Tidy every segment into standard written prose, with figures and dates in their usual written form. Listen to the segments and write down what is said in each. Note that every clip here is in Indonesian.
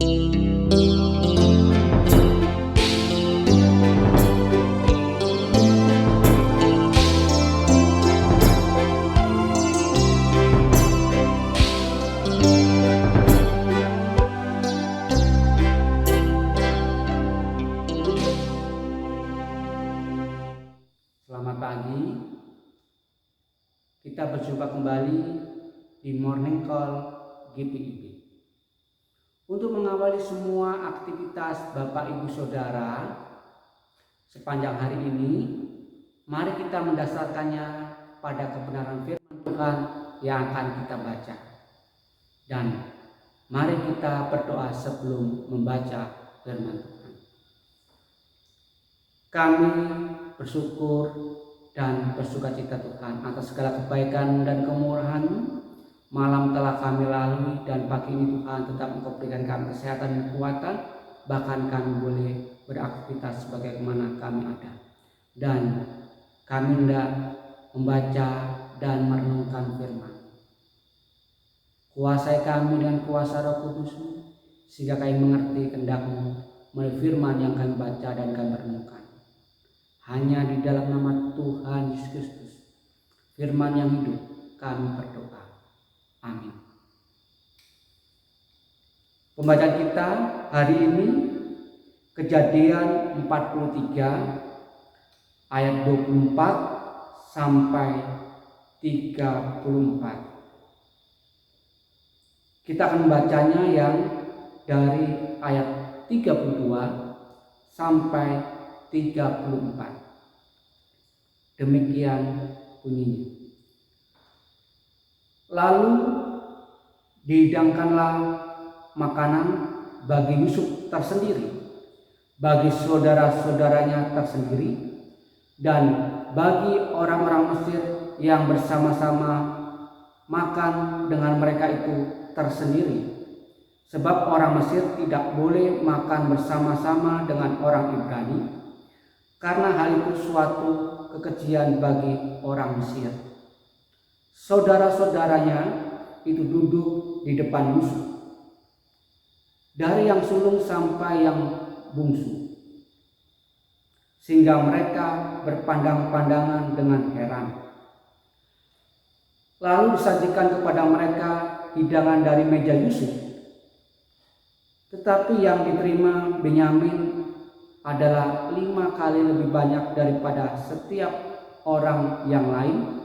Selamat pagi, kita berjumpa kembali di Morning Call GPIB. Untuk mengawali semua aktivitas Bapak Ibu Saudara sepanjang hari ini, mari kita mendasarkannya pada kebenaran firman Tuhan yang akan kita baca. Dan mari kita berdoa sebelum membaca firman Tuhan. Kami bersyukur dan bersukacita Tuhan atas segala kebaikan dan kemurahan. Malam telah kami lalui dan pagi ini Tuhan tetap Engkau berikan kami kesehatan dan kekuatan, bahkan kami boleh beraktivitas sebagaimana kami ada. Dan kami hendak membaca dan merenungkan firman. Kuasai kami dengan kuasa Roh Kudus-Mu sehingga kami mengerti kehendak-Mu melalui firman yang kami baca dan kami renungkan. Hanya di dalam nama Tuhan Yesus Kristus, firman yang hidup, kami berdoa. Amin. Pembacaan kita hari ini Kejadian 43 ayat 24 sampai 34. Kita akan membacanya yang dari ayat 32 sampai 34. Demikian bunyinya. Lalu dihidangkanlah makanan bagi Yusuf tersendiri, bagi saudara-saudaranya tersendiri, dan bagi orang-orang Mesir yang bersama-sama makan dengan mereka itu tersendiri. Sebab orang Mesir tidak boleh makan bersama-sama dengan orang Ibrani, karena hal itu suatu kekejian bagi orang Mesir. Saudara-saudaranya itu duduk di depan Yusuf, dari yang sulung sampai yang bungsu, sehingga mereka berpandang-pandangan dengan heran. Lalu disajikan kepada mereka hidangan dari meja Yusuf. Tetapi yang diterima Benyamin adalah 5 kali lebih banyak daripada setiap orang yang lain.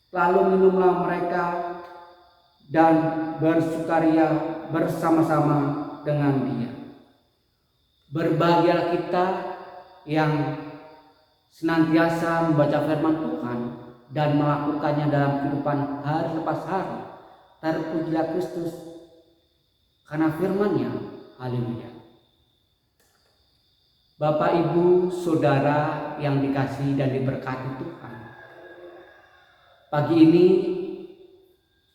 Lalu minumlah mereka dan bersukaria bersama-sama dengan dia. Berbahagialah kita yang senantiasa membaca firman Tuhan dan melakukannya dalam kehidupan hari lepas hari. Terpujilah Kristus karena firman-Nya. Haleluya. Bapak, Ibu, Saudara yang dikasihi dan diberkati Tuhan, pagi ini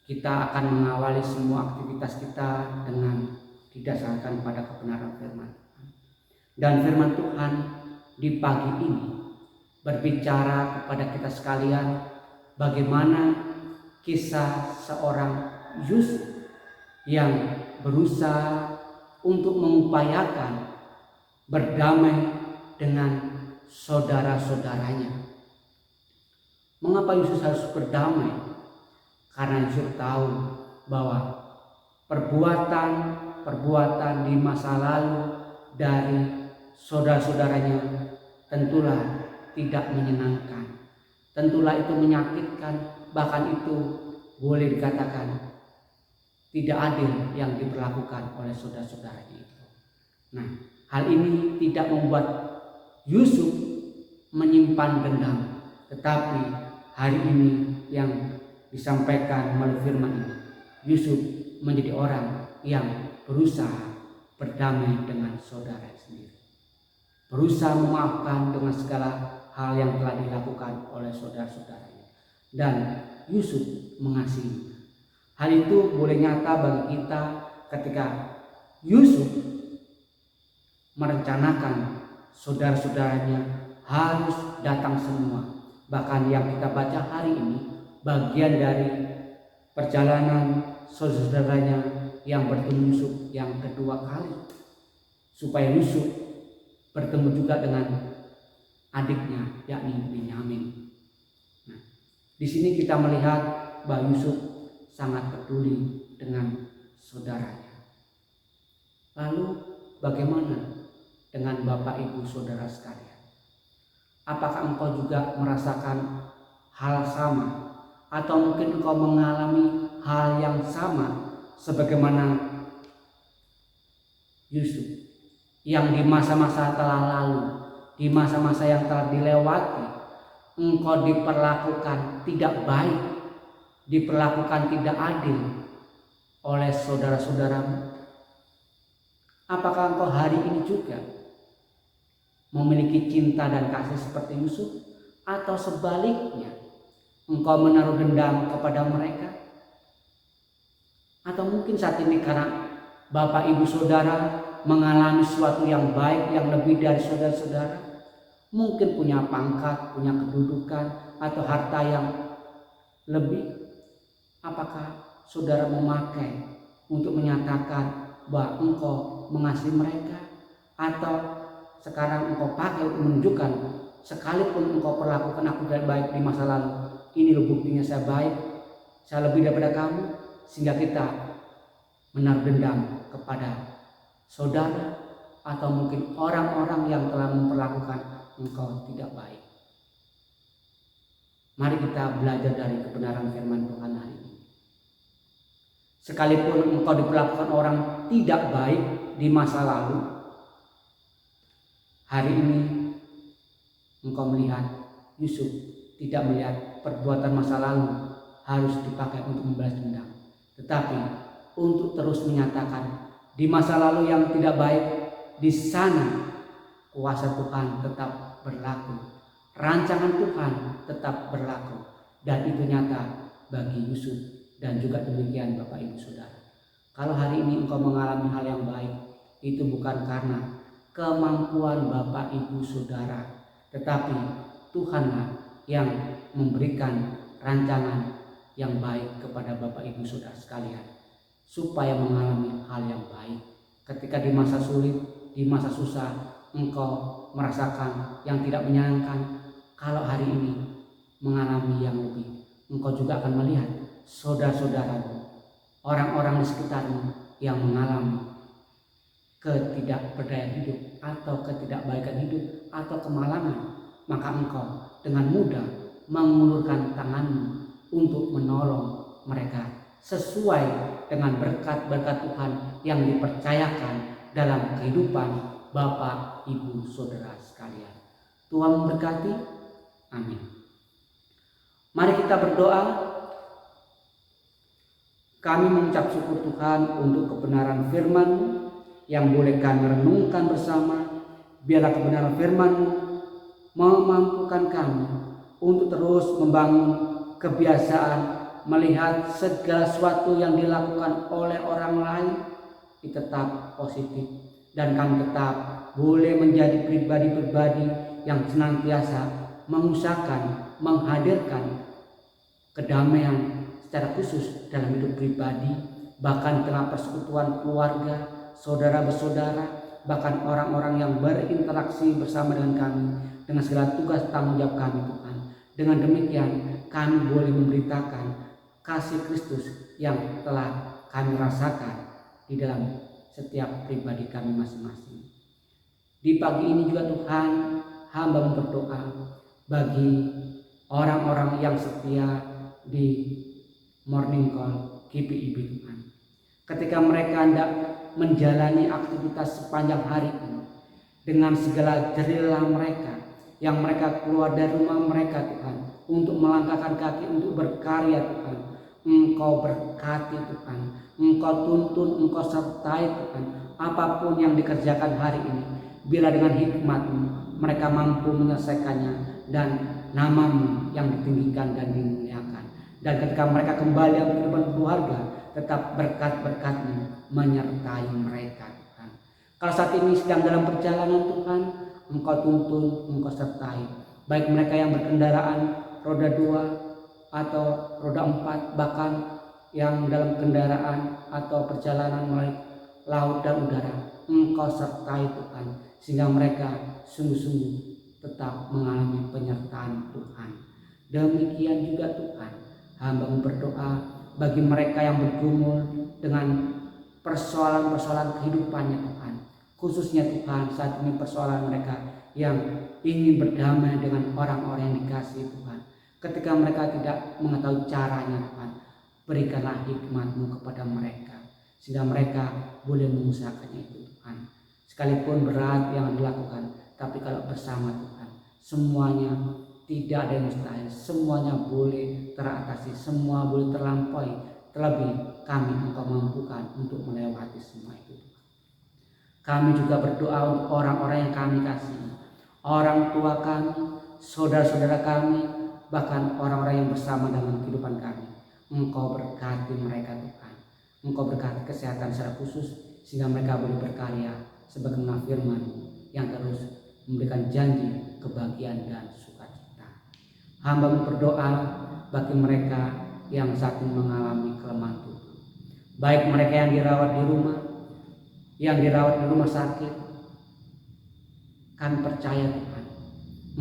kita akan mengawali semua aktivitas kita dengan didasarkan pada kebenaran firman Tuhan. Dan firman Tuhan di pagi ini berbicara kepada kita sekalian bagaimana kisah seorang Yusuf yang berusaha untuk mengupayakan berdamai dengan saudara-saudaranya. Mengapa Yusuf harus berdamai? Karena Yusuf tahu bahwa perbuatan di masa lalu dari saudara-saudaranya tentulah tidak menyenangkan, tentulah itu menyakitkan, bahkan itu boleh dikatakan tidak adil yang diperlakukan oleh saudara-saudaranya itu. Nah, hal ini tidak membuat Yusuf menyimpan dendam, tetapi hari ini yang disampaikan melalui firman ini, Yusuf menjadi orang yang berusaha berdamai dengan saudara sendiri, berusaha memaafkan dengan segala hal yang telah dilakukan oleh saudara-saudaranya, dan Yusuf mengasihi. Hal itu boleh nyata bagi kita ketika Yusuf merencanakan saudara-saudaranya harus datang semua. Bahkan yang kita baca hari ini bagian dari perjalanan saudara-saudaranya yang bertemu Yusuf yang kedua kali, supaya Yusuf bertemu juga dengan adiknya, yakni Binyamin. Nah, di sini kita melihat bahwa Yusuf sangat peduli dengan saudaranya. Lalu bagaimana dengan Bapak Ibu Saudara sekalian? Apakah engkau juga merasakan hal sama, atau mungkin engkau mengalami hal yang sama sebagaimana Yusuf, yang di masa-masa telah lalu, di masa-masa yang telah dilewati, engkau diperlakukan tidak baik, diperlakukan tidak adil oleh saudara-saudaramu? Apakah engkau hari ini juga memiliki cinta dan kasih seperti Yusuf, atau sebaliknya engkau menaruh dendam kepada mereka? Atau mungkin saat ini karena Bapak Ibu Saudara mengalami sesuatu yang baik, yang lebih dari saudara-saudara, mungkin punya pangkat, punya kedudukan, atau harta yang lebih, apakah saudara memakai untuk menyatakan bahwa engkau mengasihi mereka? Atau sekarang engkau pakai untuk menunjukkan, sekalipun engkau perlakukan aku tidak baik di masa lalu, ini loh buktinya saya baik, saya lebih daripada kamu, sehingga kita menaruh dendam kepada saudara atau mungkin orang-orang yang telah memperlakukan engkau tidak baik. Mari kita belajar dari kebenaran firman Tuhan hari ini. Sekalipun engkau diperlakukan orang tidak baik di masa lalu, hari ini engkau melihat Yusuf tidak melihat perbuatan masa lalu harus dipakai untuk membalas dendam, tetapi untuk terus menyatakan di masa lalu yang tidak baik, di sana kuasa Tuhan tetap berlaku, rancangan Tuhan tetap berlaku, dan itu nyata bagi Yusuf dan juga demikian Bapak Ibu Saudara. Kalau hari ini engkau mengalami hal yang baik, itu bukan karena kemampuan Bapak Ibu Saudara, tetapi Tuhanlah yang memberikan rancangan yang baik kepada Bapak Ibu Saudara sekalian, supaya mengalami hal yang baik. Ketika di masa sulit, di masa susah, engkau merasakan yang tidak menyenangkan, kalau hari ini mengalami yang lebih, engkau juga akan melihat saudara-saudaramu, orang-orang di sekitarmu yang mengalami ketidakberdayaan hidup atau ketidakbaikan hidup atau kemalangan, maka engkau dengan mudah mengulurkan tanganmu untuk menolong mereka sesuai dengan berkat-berkat Tuhan yang dipercayakan dalam kehidupan Bapak Ibu Saudara sekalian. Tuhan memberkati. Amin. Mari kita berdoa. Kami mengucap syukur Tuhan untuk kebenaran firman yang boleh kami renungkan bersama. Biarlah kebenaran firman-Mu memampukan kami untuk terus membangun kebiasaan melihat segala sesuatu yang dilakukan oleh orang lain itu tetap positif, dan kami tetap boleh menjadi pribadi-pribadi yang senantiasa mengusahakan menghadirkan kedamaian secara khusus dalam hidup pribadi, bahkan dalam persekutuan keluarga, saudara bersaudara, bahkan orang-orang yang berinteraksi bersama dengan kami dengan segala tugas tanggung jawab kami Tuhan. Dengan demikian kami boleh memberitakan kasih Kristus yang telah kami rasakan di dalam setiap pribadi kami masing-masing. Di pagi ini juga Tuhan, hamba berdoa bagi orang-orang yang setia di Morning Call GPIB Tuhan. Ketika mereka hendak menjalani aktivitas sepanjang hari ini dengan segala jerih mereka, yang mereka keluar dari rumah mereka Tuhan untuk melangkahkan kaki untuk berkarya Tuhan, Engkau berkati Tuhan, Engkau tuntun, Engkau sertai Tuhan, apapun yang dikerjakan hari ini, bila dengan hikmat-Mu mereka mampu menyelesaikannya dan nama-Mu yang ditinggikan dan dimuliakan. Dan ketika mereka kembali ke kehidupan keluarga, tetap berkat-berkat-Mu menyertai mereka Tuhan. Kalau saat ini sedang dalam perjalanan Tuhan, Engkau tuntun, Engkau sertai, baik mereka yang berkendaraan roda 2 atau roda 4, bahkan yang dalam kendaraan atau perjalanan melalui laut dan udara, Engkau sertai Tuhan, sehingga mereka sungguh-sungguh tetap mengalami penyertaan Tuhan. Demikian juga Tuhan, hamba berdoa bagi mereka yang bergumul dengan persoalan-persoalan kehidupannya Tuhan. Khususnya Tuhan saat ini persoalan mereka yang ingin berdamai dengan orang-orang yang dikasihi Tuhan. Ketika mereka tidak mengetahui caranya Tuhan, berikanlah hikmat-Mu kepada mereka, sehingga mereka boleh mengusahakannya itu Tuhan. Sekalipun berat yang dilakukan, tapi kalau bersama Tuhan, semuanya tidak ada yang mustahil, semuanya boleh teratasi, semua boleh terlampaui. Terlebih kami Engkau mampukan untuk melewati semua itu. Kami juga berdoa untuk orang-orang yang kami kasihi, orang tua kami, saudara-saudara kami, bahkan orang-orang yang bersama dalam kehidupan kami. Engkau berkati mereka Tuhan. Engkau berkati kesehatan secara khusus, sehingga mereka boleh berkarya sebagaimana firman-Mu yang terus memberikan janji kebahagiaan dan sukacita. Hamba berdoa bagi mereka yang saat ini mengalami kelemahan tubuh, baik mereka yang dirawat di rumah sakit. Kami percaya Tuhan,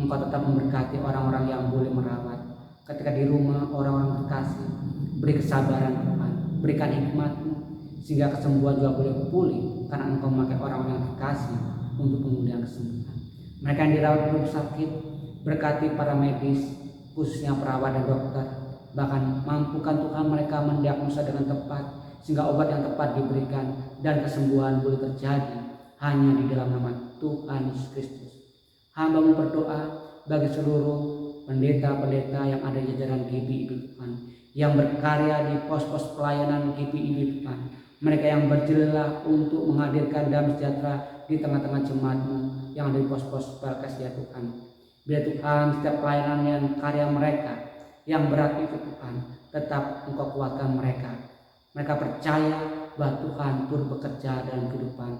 Engkau tetap memberkati orang-orang yang boleh merawat. Ketika di rumah orang-orang terkasih, beri kesabaran Tuhan, berikan hikmat-Mu, sehingga kesembuhan juga boleh pulih, karena Engkau memakai orang-orang yang terkasih untuk pemulihan kesembuhan. Mereka yang dirawat di rumah sakit, berkati para medis, khususnya perawat dan dokter. Bahkan mampukan Tuhan mereka mendiagnosa dengan tepat, sehingga obat yang tepat diberikan dan kesembuhan boleh terjadi hanya di dalam nama Tuhan Yesus Kristus. Hamba berdoa bagi seluruh pendeta-pendeta yang ada di jajaran GPIB Tuhan, yang berkarya di pos-pos pelayanan GPIB Tuhan. Mereka yang berjelah untuk menghadirkan damai sejahtera di tengah-tengah jemaat-Mu yang ada di pos-pos PLKS ya Tuhan. Biar Tuhan setiap pelayanan yang karya mereka yang berat itu Tuhan, tetap Engkau kuatkan mereka. Mereka percaya bahwa Tuhan turut bekerja dalam kehidupan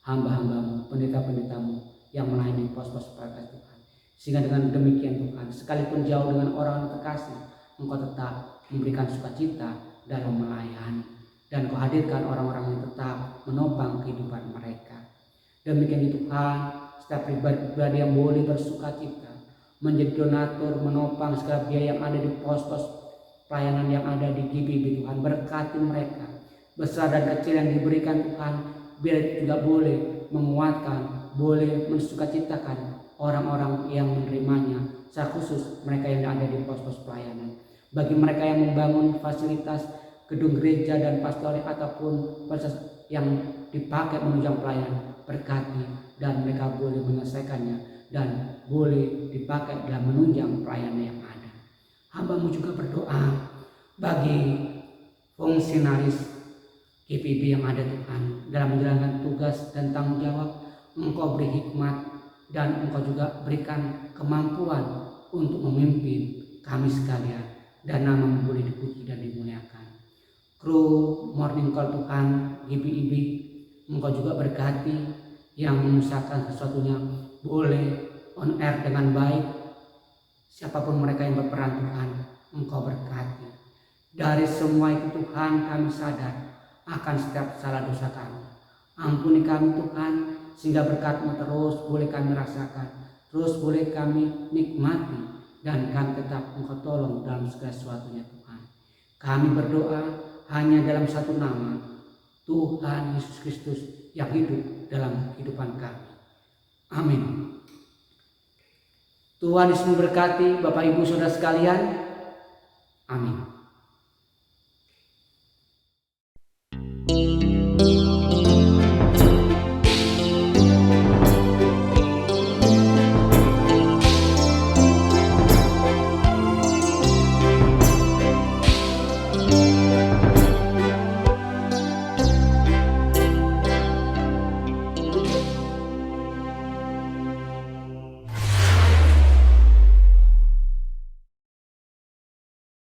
hamba-hamba-Mu, pendeta-pendeta-Mu yang melayani pos-pos PLKS Tuhan. Sehingga dengan demikian Tuhan, sekalipun jauh dengan orang terkasih, Engkau tetap memberikan sukacita dalam melayani, dan Engkau hadirkan orang-orang yang tetap menopang kehidupan mereka. Demikian Tuhan, setiap pribadi yang boleh bersukacita menjadi donatur, menopang segala biaya yang ada di pos-pos pelayanan yang ada di GPIB Tuhan. Berkati mereka, besar dan kecil yang diberikan Tuhan, biar juga boleh menguatkan, boleh mensukacitakan orang-orang yang menerimanya, secara khusus mereka yang ada di pos-pos pelayanan. Bagi mereka yang membangun fasilitas gedung gereja dan pastoral ataupun fasilitas yang dipakai menunjang pelayanan, berkati dan mereka boleh menyelesaikannya dan boleh dipakai dalam menunjang pelayanan yang ada. Hamba-Mu juga berdoa bagi fungsionaris GPIB yang ada Tuhan, dalam menjalankan tugas dan tanggung jawab. Engkau beri hikmat dan Engkau juga berikan kemampuan untuk memimpin kami sekalian, dan nama-Mu boleh dipuji dan dimuliakan. Kru Morning Call Tuhan GPIB, Engkau juga berkati yang mengusahakan sesuatunya boleh on air dengan baik. Siapapun mereka yang berperan Tuhan, Engkau berkati. Dari semua itu Tuhan, kami sadar akan setiap salah dosa kami. Ampuni kami Tuhan, sehingga berkat-Mu terus boleh kami rasakan, terus boleh kami nikmati, dan kami tetap Engkau tolong dalam segala sesuatunya Tuhan. Kami berdoa hanya dalam satu nama, Tuhan Yesus Kristus yang hidup dalam kehidupan kami. Amin. Tuhan Yesus memberkati Bapak Ibu Saudara sekalian. Amin.